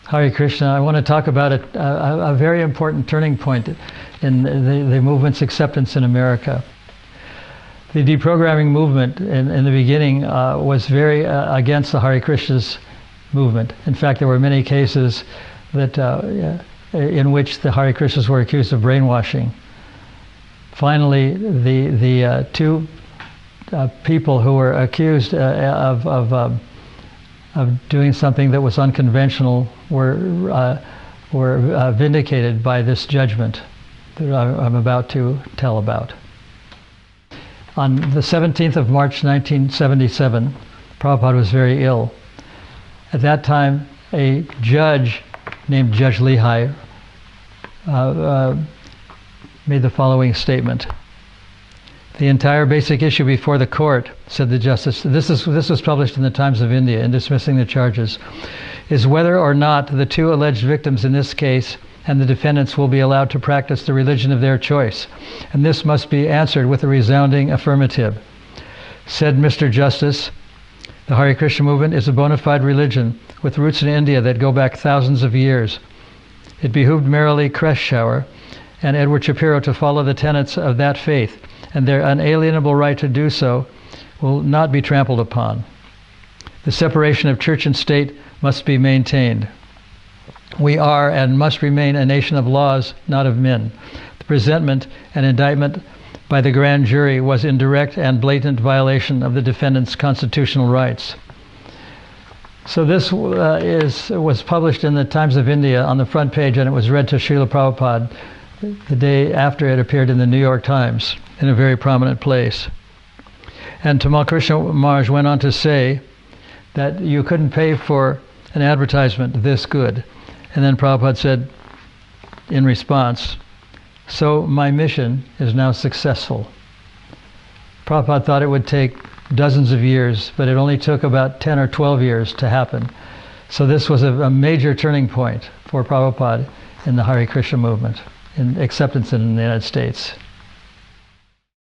Hare Krishna. I want to talk about a very important turning point in the movement's acceptance in America. The deprogramming movement in the beginning was very against the Hare Krishna's movement. In fact, there were many cases that in which the Hare Krishnas were accused of brainwashing. Finally, the two people who were accused of doing something that was unconventional were vindicated by this judgment that I'm about to tell about. On the 17th of March 1977, Prabhupada was very ill. At that time, a judge named Judge Leahy made the following statement. The entire basic issue before the court, said the justice, this was published in the Times of India in dismissing the charges, is whether or not the two alleged victims in this case and the defendants will be allowed to practice the religion of their choice. And this must be answered with a resounding affirmative. Said Mr. Justice, the Hare Krishna movement is a bona fide religion with roots in India that go back thousands of years. It behooved Merrily Kreschauer and Edward Shapiro to follow the tenets of that faith, and their unalienable right to do so will not be trampled upon. The separation of church and state must be maintained. We are and must remain a nation of laws, not of men. The presentment and indictment by the grand jury was in direct and blatant violation of the defendant's constitutional rights. So this was published in the Times of India on the front page, and it was read to Srila Prabhupada the day after it appeared in the New York Times in a very prominent place. And Tamal Krishna Maharaj went on to say that you couldn't pay for an advertisement this good. And then Prabhupada said in response, so my mission is now successful. Prabhupada thought it would take dozens of years, but it only took about 10 or 12 years to happen. So this was a major turning point for Prabhupada in the Hare Krishna movement, in acceptance in the United States.